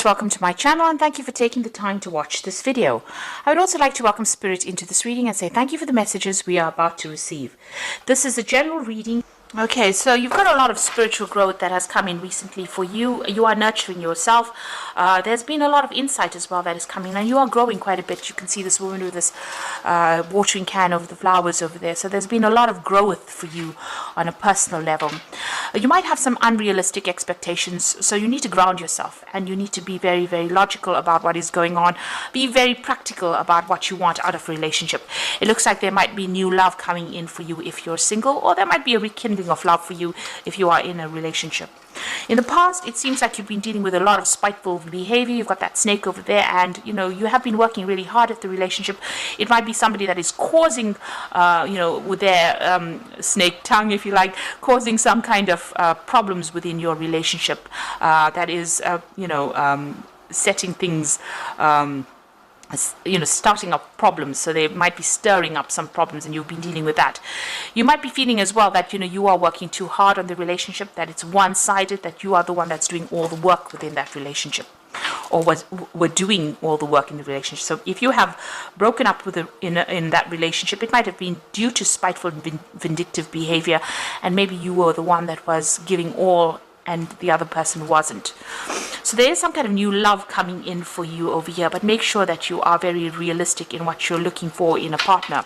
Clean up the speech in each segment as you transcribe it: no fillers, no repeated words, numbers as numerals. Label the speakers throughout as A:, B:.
A: welcome to my channel and thank you for taking the time to watch this video. I would also like to welcome Spirit into this reading and say thank you for the messages we are about to receive. This is a general reading. Okay, so you've got a lot of spiritual growth that has come in recently for you. You are nurturing yourself. There's been a lot of insight as well that is coming, and you are growing quite a bit. You can see this woman with this watering can over the flowers over there. So there's been a lot of growth for you on a personal level. You might have some unrealistic expectations, so you need to ground yourself and you need to be very, very logical about what is going on. Be very practical about what you want out of a relationship. It looks like there might be new love coming in for you if you're single, or there might be a rekindling of love for you if you are in a relationship. In the past, it seems like you've been dealing with a lot of spiteful behavior. You've got that snake over there, and you have been working really hard at the relationship. It might be somebody that is causing, with their snake tongue, if you like, causing some kind of problems within your relationship. That is, setting things. Starting up problems. So they might be stirring up some problems and you've been dealing with that. You might be feeling as well that you are working too hard on the relationship, that it's one-sided, that you are the one that's doing all the work within that relationship, or were doing all the work in the relationship. So if you have broken up with in that relationship, it might have been due to spiteful and vindictive behavior, and maybe you were the one that was giving all and the other person wasn't. So there is some kind of new love coming in for you over here, but make sure that you are very realistic in what you're looking for in a partner.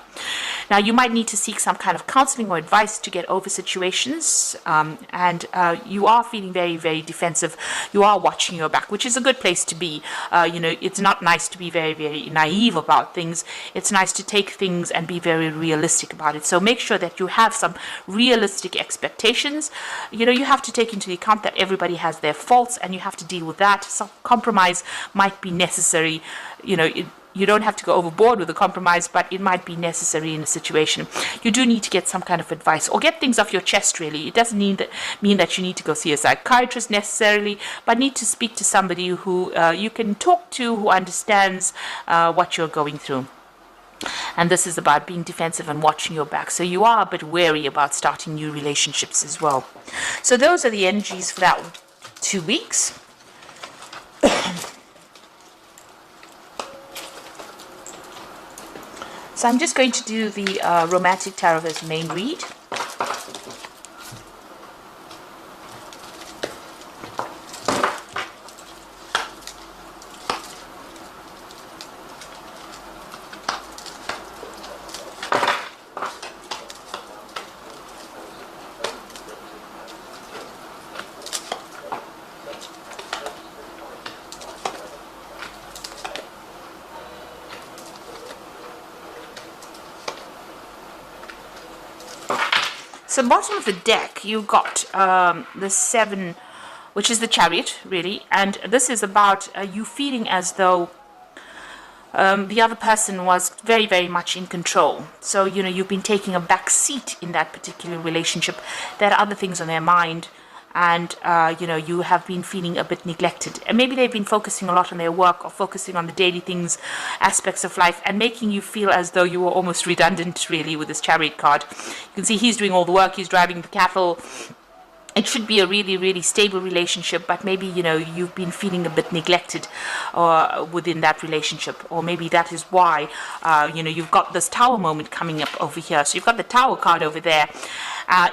A: Now, you might need to seek some kind of counseling or advice to get over situations, and you are feeling very, very defensive. You are watching your back, which is a good place to be. It's not nice to be very, very naive about things. It's nice to take things and be very realistic about it. So make sure that you have some realistic expectations. You have to take into account that everybody has their faults, and you have to deal with that. Some compromise might be necessary. You don't have to go overboard with the compromise, but it might be necessary in a situation. You do need to get some kind of advice or get things off your chest, really. It doesn't mean that you need to go see a psychiatrist necessarily, but need to speak to somebody who you can talk to, who understands what you're going through. And this is about being defensive and watching your back. So you are a bit wary about starting new relationships as well. So those are the energies for that 2 weeks. So I'm just going to do the Romantic Tarot as main read. So bottom of the deck, you've got the 7, which is the Chariot, really. And this is about you feeling as though the other person was very, very much in control. So, you've been taking a back seat in that particular relationship. There are other things on their mind. And, you have been feeling a bit neglected. And maybe they've been focusing a lot on their work or focusing on the daily things, aspects of life, and making you feel as though you were almost redundant, really, with this Chariot card. You can see he's doing all the work, he's driving the cattle. It should be a really, really stable relationship, but maybe, you've been feeling a bit neglected within that relationship. Or maybe that is why, you've got this Tower moment coming up over here. So you've got the Tower card over there.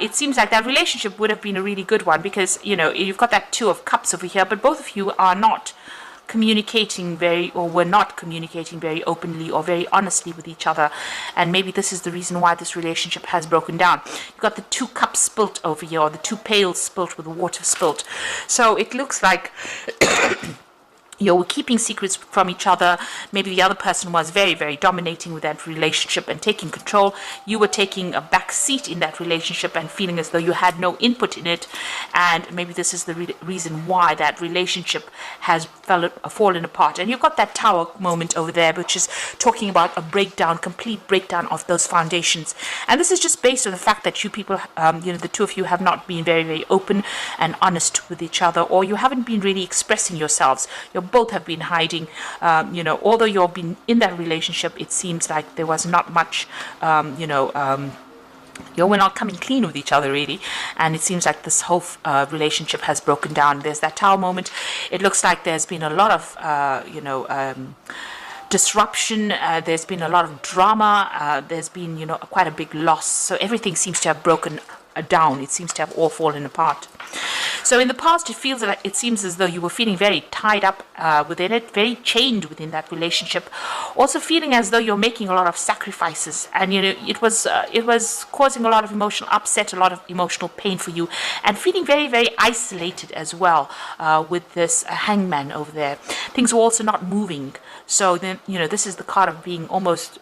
A: It seems like that relationship would have been a really good one because, you've got that 2 of Cups over here, but both of you are not communicating were not communicating very openly or very honestly with each other, and maybe this is the reason why this relationship has broken down. You've got the 2 cups spilt over here, or the 2 pails spilt with the water spilt. So it looks like you're keeping secrets from each other. Maybe the other person was very, very dominating with that relationship and taking control. You were taking a back seat in that relationship and feeling as though you had no input in it. And maybe this is the reason why that relationship has fallen apart. And you've got that Tower moment over there, which is talking about a breakdown, complete breakdown of those foundations. And this is just based on the fact that you people, the 2 of you have not been very, very open and honest with each other, or you haven't been really expressing yourselves. You're both have been hiding. Although you've been in that relationship, it seems like there was not much we're not coming clean with each other really, and it seems like this whole relationship has broken down. There's that Tower moment. It looks like there's been a lot of disruption. There's been a lot of drama. There's been quite a big loss. So everything seems to have broken down. It seems to have all fallen apart. So in the past, it seems as though you were feeling very tied up within it, very chained within that relationship. Also feeling as though you're making a lot of sacrifices, and it was causing a lot of emotional upset, a lot of emotional pain for you, and feeling very, very isolated as well with this hangman over there. Things were also not moving. So then this is the card of being almost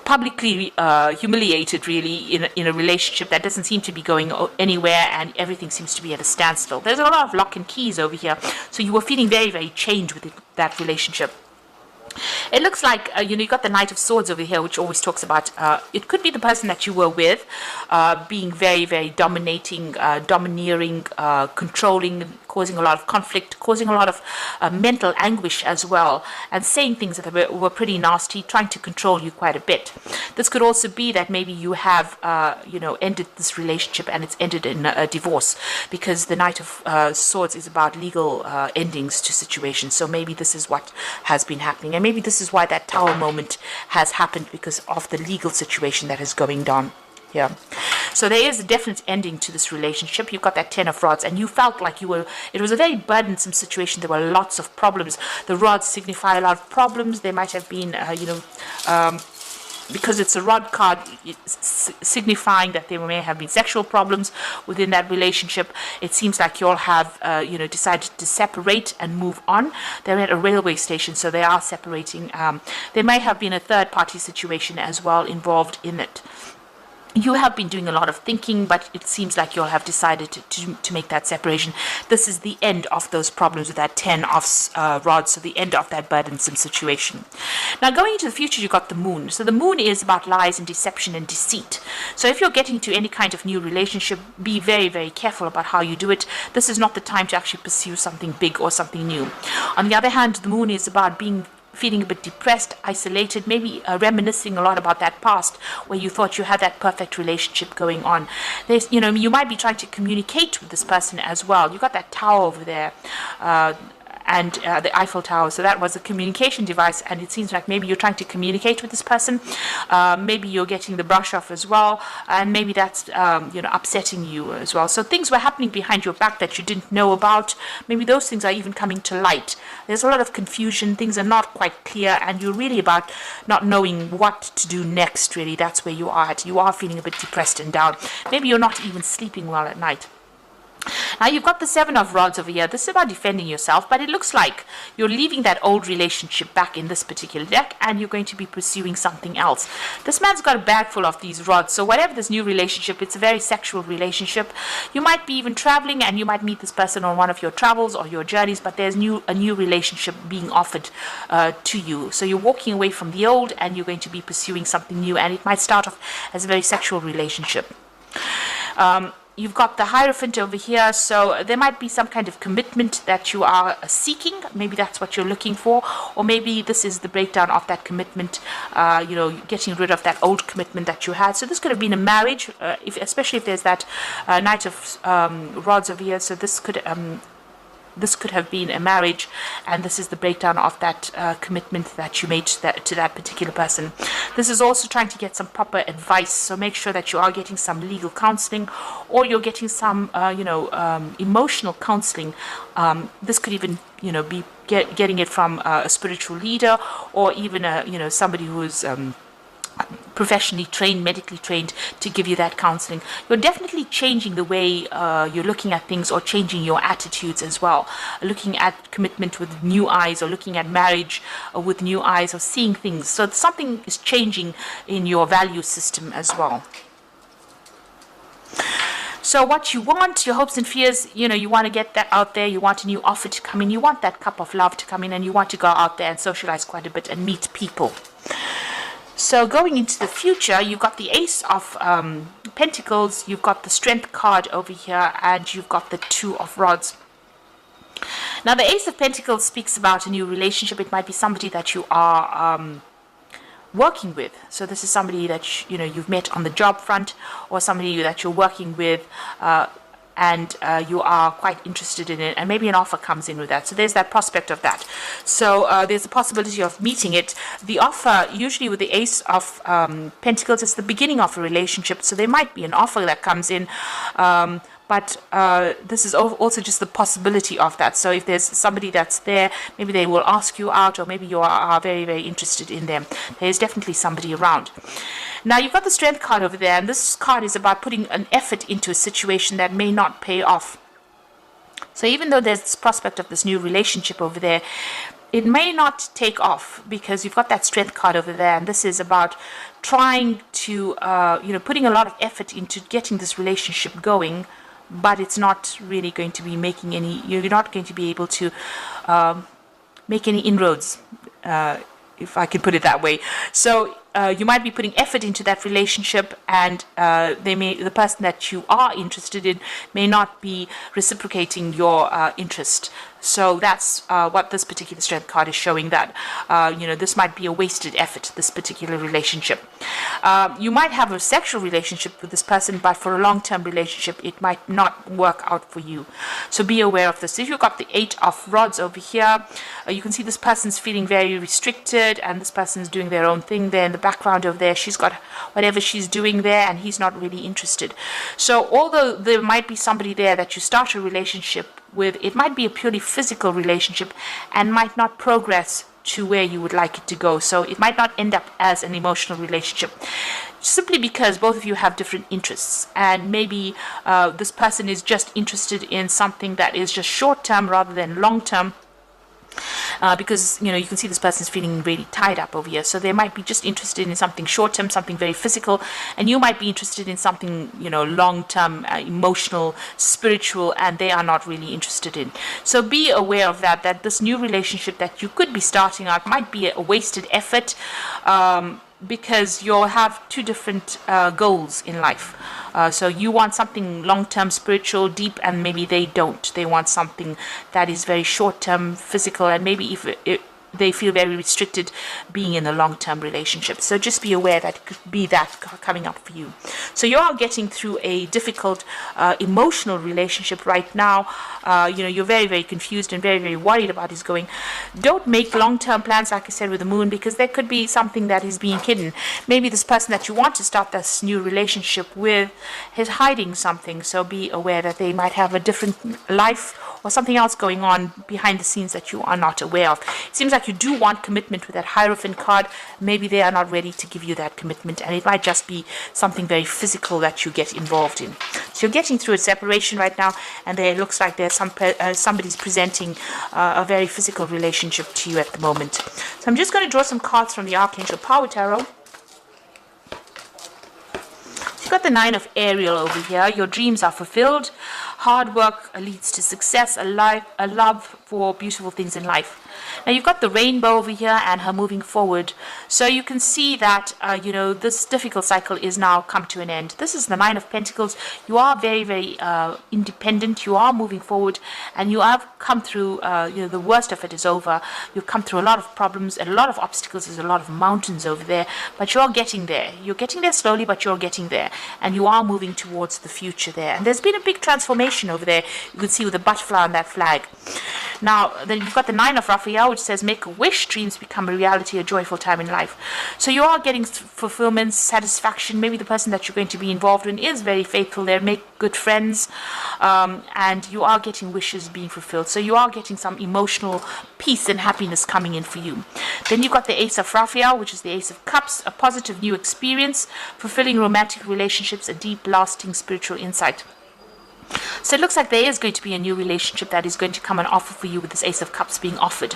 A: publicly humiliated really in a relationship that doesn't seem to be going anywhere, and everything seems to be at a standstill. There's a lot of lock and keys over here, so you were feeling very, very chained with that relationship. It looks like you got the Knight of Swords over here, which always talks about it could be the person that you were with being very, very dominating, domineering, controlling, causing a lot of conflict, causing a lot of mental anguish as well, and saying things that were pretty nasty, trying to control you quite a bit. This could also be that maybe you have ended this relationship and it's ended in a divorce, because the Knight of Swords is about legal endings to situations. So maybe this is what has been happening, and maybe this is why that Tower moment has happened, because of the legal situation that is going on here. So there is a definite ending to this relationship. You've got that Ten of Rods, and you felt like it was a very burdensome situation. There were lots of problems. The rods signify a lot of problems. There might have been because it's a rod card, signifying that there may have been sexual problems within that relationship. It seems like you all have decided to separate and move on. They're at a railway station, so they are separating. There may have been a third party situation as well involved in it. You have been doing a lot of thinking, but it seems like you'll have decided to make that separation. This is the end of those problems with that Ten of Rods, so the end of that burdensome situation. Now, going into the future, you've got the Moon. So the Moon is about lies and deception and deceit. So if you're getting to any kind of new relationship, be very, very careful about how you do it. This is not the time to actually pursue something big or something new. On the other hand, the Moon is about feeling a bit depressed, isolated, maybe reminiscing a lot about that past where you thought you had that perfect relationship going on. There's, you might be trying to communicate with this person as well. You got that tower over there, and the Eiffel Tower. So that was a communication device, and it seems like maybe you're trying to communicate with this person. Maybe you're getting the brush off as well, and maybe that's upsetting you as well. So things were happening behind your back that you didn't know about. Maybe those things are even coming to light. There's a lot of confusion. Things are not quite clear, and you're really about not knowing what to do next. Really, that's where you are at. You are feeling a bit depressed and down. Maybe you're not even sleeping well at night. Now you've got the Seven of Rods over here. This is about defending yourself, but it looks like you're leaving that old relationship back in this particular deck, and you're going to be pursuing something else. This man's got a bag full of these rods, so whatever this new relationship, it's a very sexual relationship. You might be even traveling, and you might meet this person on one of your travels or your journeys, but there's a new relationship being offered to you. So you're walking away from the old, and you're going to be pursuing something new, and it might start off as a very sexual relationship. You've got the Hierophant over here, so there might be some kind of commitment that you are seeking. Maybe that's what you're looking for, or maybe this is the breakdown of that commitment, getting rid of that old commitment that you had. So this could have been a marriage, especially if there's that Knight of Rods over here. So this could have been a marriage, and this is the breakdown of that commitment that you made to that particular person. This is also trying to get some proper advice, so make sure that you are getting some legal counseling, or you're getting some emotional counseling. This could even be getting it from a spiritual leader, or even somebody who's professionally trained, medically trained, to give you that counseling. You're definitely changing the way you're looking at things, or changing your attitudes as well. Looking at commitment with new eyes, or looking at marriage with new eyes, or seeing things. So something is changing in your value system as well. So what you want, your hopes and fears, you want to get that out there. You want a new offer to come in. You want that cup of love to come in, and you want to go out there and socialize quite a bit and meet people. So going into the future, you've got the Ace of Pentacles, you've got the Strength card over here, and you've got the Two of Rods. Now the Ace of Pentacles speaks about a new relationship. It might be somebody that you are working with. So this is somebody that you've met on the job front, or somebody that you're working with, and you are quite interested in it, and maybe an offer comes in with that. So there's that prospect of that. So there's a possibility of meeting it. The offer, usually with the Ace of Pentacles, it's the beginning of a relationship. So there might be an offer that comes in, but this is also just the possibility of that. So if there's somebody that's there, maybe they will ask you out, or maybe you are very, very interested in them. There's definitely somebody around. Now, you've got the Strength card over there, and this card is about putting an effort into a situation that may not pay off. So even though there's this prospect of this new relationship over there, it may not take off, because you've got that Strength card over there, and this is about trying to, putting a lot of effort into getting this relationship going, but it's not really going to be making any, you're not going to be able to make any inroads, if I can put it that way. So you might be putting effort into that relationship, and the person that you are interested in may not be reciprocating your interest. So that's what this particular Strength card is showing, that this might be a wasted effort, this particular relationship. You might have a sexual relationship with this person, but for a long-term relationship it might not work out for you. So be aware of this. If you've got the 8 of Rods over here, you can see this person's feeling very restricted, and this person's doing their own thing there in the background over there. She's got whatever she's doing there, and he's not really interested. So although there might be somebody there that you start a relationship with, it might be a purely physical relationship and might not progress to where you would like it to go. So it might not end up as an emotional relationship, simply because both of you have different interests, and maybe this person is just interested in something that is just short term rather than long term. Because you can see this person's feeling really tied up over here, so they might be just interested in something short term, something very physical, and you might be interested in something long term, emotional, spiritual, and they are not really interested in. So be aware of that this new relationship that you could be starting out might be a wasted effort, because you'll have two different goals in life. So you want something long-term, spiritual, deep, and maybe they don't. They want something that is very short-term, physical, and maybe if they feel very restricted being in a long-term relationship. So just be aware that it could be that coming up for you. So you are getting through a difficult emotional relationship right now. You're very, very confused and very, very worried about this going. Don't make long-term plans, like I said, with the moon, because there could be something that is being hidden. Maybe this person that you want to start this new relationship with is hiding something. So be aware that they might have a different life or something else going on behind the scenes that you are not aware of. It seems like you do want commitment with that Hierophant card. Maybe they are not ready to give you that commitment, and it might just be something very physical that you get involved in. So you're getting through a separation right now, and there looks like there's somebody's presenting a very physical relationship to you at the moment. So I'm just going to draw some cards from the Archangel Power Tarot. You've got the 9 of Ariel over here. Your dreams are fulfilled. Hard work leads to success, a love for beautiful things in life. Now you've got the Rainbow over here and her moving forward. So you can see that, this difficult cycle is now come to an end. This is the 9 of Pentacles. You are very, very independent. You are moving forward, and you have come through, the worst of it is over. You've come through a lot of problems and a lot of obstacles. There's a lot of mountains over there, but you're getting there. You're getting there slowly, but you're getting there, and you are moving towards the future there. And there's been a big transformation over there. You can see with the butterfly on that flag. Now, then you've got the 9 of Raphael, which says, make a wish, dreams become a reality, a joyful time in life. So you are getting fulfillment, satisfaction. Maybe the person that you're going to be involved in is very faithful there, make good friends, and you are getting wishes being fulfilled. So you are getting some emotional peace and happiness coming in for you. Then you've got the Ace of Raphael, which is the Ace of Cups, a positive new experience, fulfilling romantic relationships, a deep, lasting spiritual insight. So it looks like there is going to be a new relationship that is going to come and offer for you, with this Ace of Cups being offered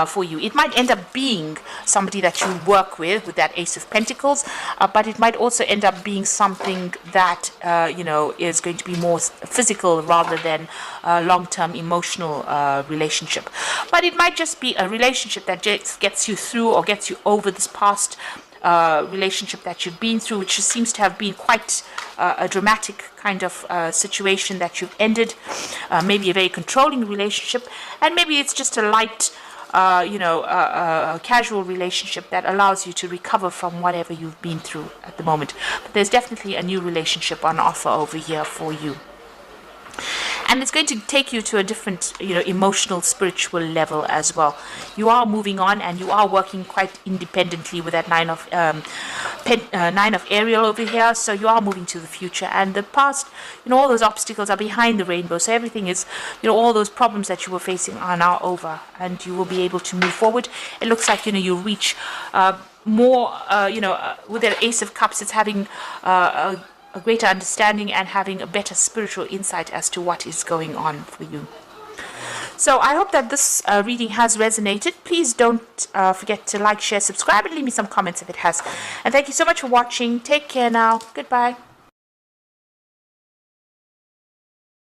A: for you. It might end up being somebody that you work with that Ace of Pentacles, but it might also end up being something that, is going to be more physical rather than a long-term emotional relationship. But it might just be a relationship that just gets you through or gets you over this past relationship that you've been through, which seems to have been quite a dramatic kind of situation that you've ended. Maybe a very controlling relationship, and maybe it's just a light a casual relationship that allows you to recover from whatever you've been through at the moment. But there's definitely a new relationship on offer over here for you. And it's going to take you to a different, emotional, spiritual level as well. You are moving on, and you are working quite independently with that nine of Ariel over here. So you are moving to the future, and the past, all those obstacles are behind the rainbow. So everything is, all those problems that you were facing are now over, and you will be able to move forward. It looks like you reach more, with that Ace of Cups. It's having a greater understanding and having a better spiritual insight as to what is going on for you. So I hope that this reading has resonated. Please don't forget to like, share, subscribe, and leave me some comments if it has. And thank you so much for watching. Take care now. Goodbye.